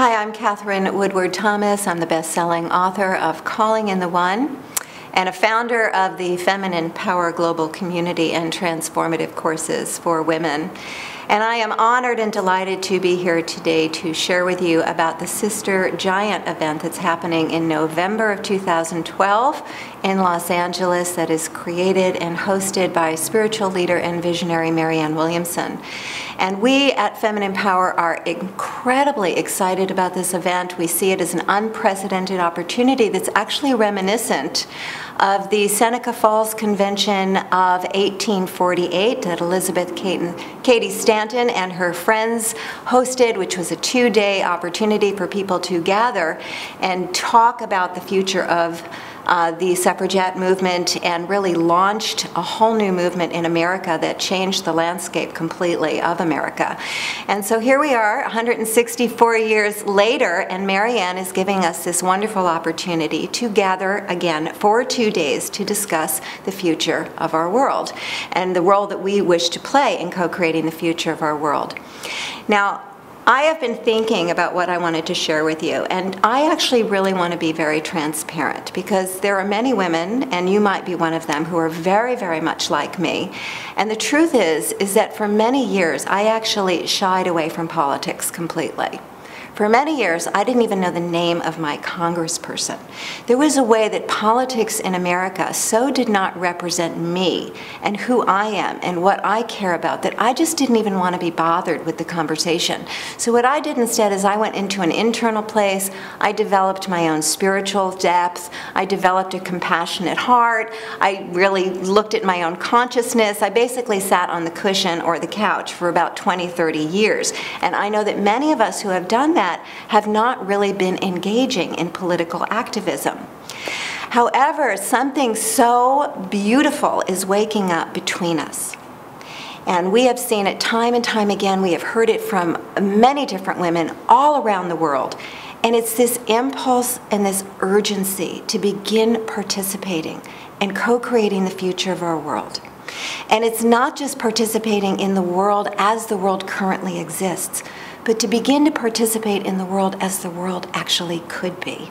Hi, I'm Katherine Woodward Thomas. I'm the best-selling author of Calling in the One and a founder of the Feminine Power Global Community and Transformative Courses for Women. And I am honored and delighted to be here today to share with you about the Sister Giant event that's happening in November of 2012 in Los Angeles that is created and hosted by spiritual leader and visionary Marianne Williamson. And we at Feminine Power are incredibly excited about this event. We see it as an unprecedented opportunity that's actually reminiscent of the Seneca Falls Convention of 1848 that Elizabeth Cady Stanton and her friends hosted, which was a two-day opportunity for people to gather and talk about the future of the suffragette movement, and really launched a whole new movement in America that changed the landscape completely of America. And so here we are 164 years later, and Marianne is giving us this wonderful opportunity to gather again for 2 days to discuss the future of our world and the role that we wish to play in co-creating the future of our world. Now, I have been thinking about what I wanted to share with you, and I actually really want to be very transparent because there are many women, and you might be one of them, who are very, very much like me. And the truth is that for many years, I actually shied away from politics completely. For many years, I didn't even know the name of my congressperson. There was a way that politics in America so did not represent me and who I am and what I care about that I just didn't even want to be bothered with the conversation. So what I did instead is I went into an internal place. I developed my own spiritual depth. I developed a compassionate heart. I really looked at my own consciousness. I basically sat on the cushion or the couch for about 20, 30 years. And I know that many of us who have done that have not really been engaging in political activism. However, something so beautiful is waking up between us. And we have seen it time and time again. We have heard it from many different women all around the world. And it's this impulse and this urgency to begin participating and co-creating the future of our world. And it's not just participating in the world as the world currently exists, but to begin to participate in the world as the world actually could be.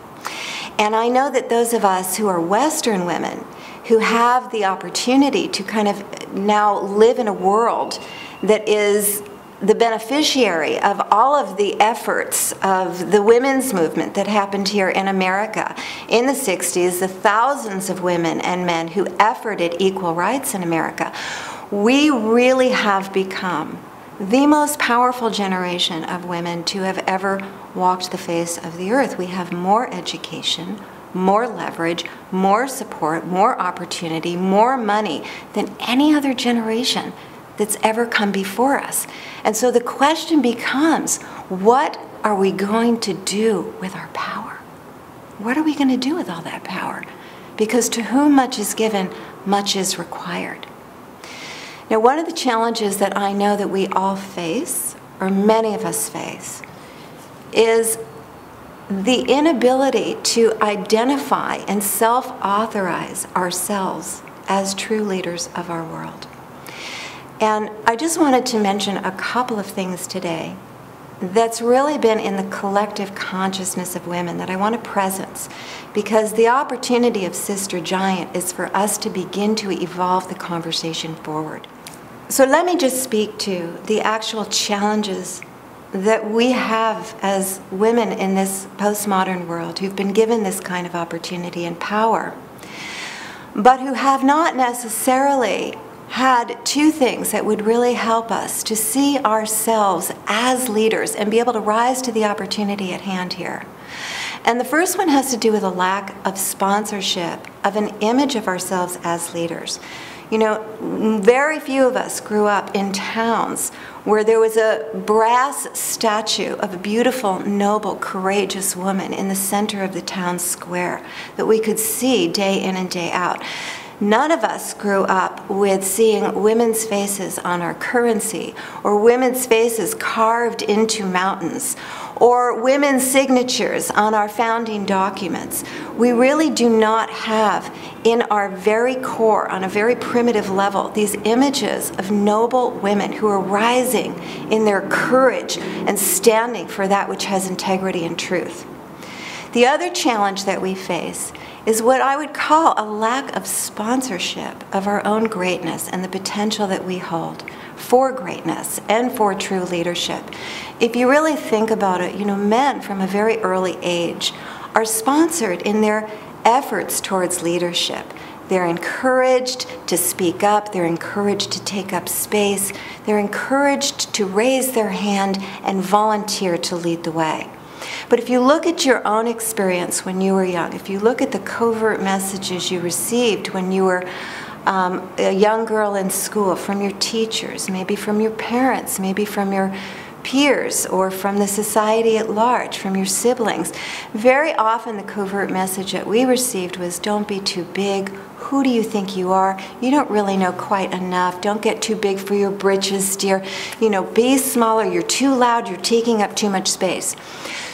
And I know that those of us who are Western women, who have the opportunity to kind of now live in a world that is the beneficiary of all of the efforts of the women's movement that happened here in America in the 60s, the thousands of women and men who efforted equal rights in America, we really have become the most powerful generation of women to have ever walked the face of the earth. We have more education, more leverage, more support, more opportunity, more money than any other generation that's ever come before us. And so the question becomes, what are we going to do with our power? What are we going to do with all that power? Because to whom much is given, much is required. Now, one of the challenges that I know that we all face, or many of us face, is the inability to identify and self-authorize ourselves as true leaders of our world. And I just wanted to mention a couple of things today that's really been in the collective consciousness of women that I want to presence, because the opportunity of Sister Giant is for us to begin to evolve the conversation forward. So let me just speak to the actual challenges that we have as women in this postmodern world who've been given this kind of opportunity and power, but who have not necessarily had two things that would really help us to see ourselves as leaders and be able to rise to the opportunity at hand here. And the first one has to do with a lack of sponsorship of an image of ourselves as leaders. You know, very few of us grew up in towns where there was a brass statue of a beautiful, noble, courageous woman in the center of the town square that we could see day in and day out. None of us grew up with seeing women's faces on our currency or women's faces carved into mountains or women's signatures on our founding documents. We really do not have in our very core, on a very primitive level, these images of noble women who are rising in their courage and standing for that which has integrity and truth. The other challenge that we face is what I would call a lack of sponsorship of our own greatness and the potential that we hold for greatness and for true leadership. If you really think about it, men from a very early age are sponsored in their efforts towards leadership. They're encouraged to speak up, they're encouraged to take up space, they're encouraged to raise their hand and volunteer to lead the way. But if you look at your own experience when you were young, if you look at the covert messages you received when you were a young girl in school, from your teachers, maybe from your parents, maybe from your peers, or from the society at large, from your siblings, very often the covert message that we received was, don't be too big. Who do you think you are? You don't really know quite enough. Don't get too big for your britches, dear. Be smaller. You're too loud. You're taking up too much space.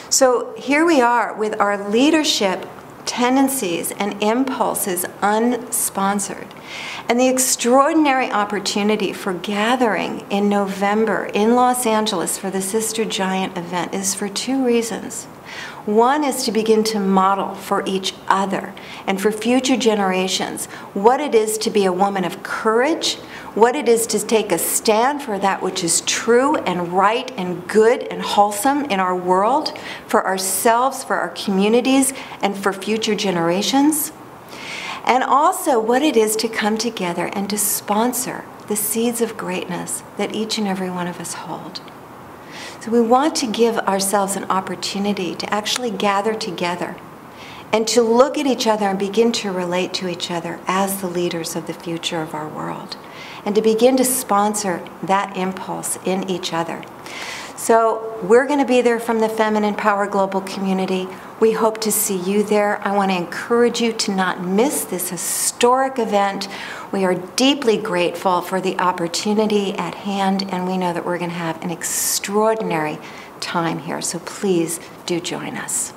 So here we are with our leadership tendencies and impulses unsponsored. And the extraordinary opportunity for gathering in November in Los Angeles for the Sister Giant event is for two reasons. One is to begin to model for each other and for future generations what it is to be a woman of courage, what it is to take a stand for that which is true and right and good and wholesome in our world, for ourselves, for our communities, and for future generations. And also what it is to come together and to sponsor the seeds of greatness that each and every one of us hold. So we want to give ourselves an opportunity to actually gather together and to look at each other and begin to relate to each other as the leaders of the future of our world, and to begin to sponsor that impulse in each other. So we're going to be there from the Feminine Power Global Community. We hope to see you there. I want to encourage you to not miss this historic event. We are deeply grateful for the opportunity at hand, and we know that we're going to have an extraordinary time here. So please do join us.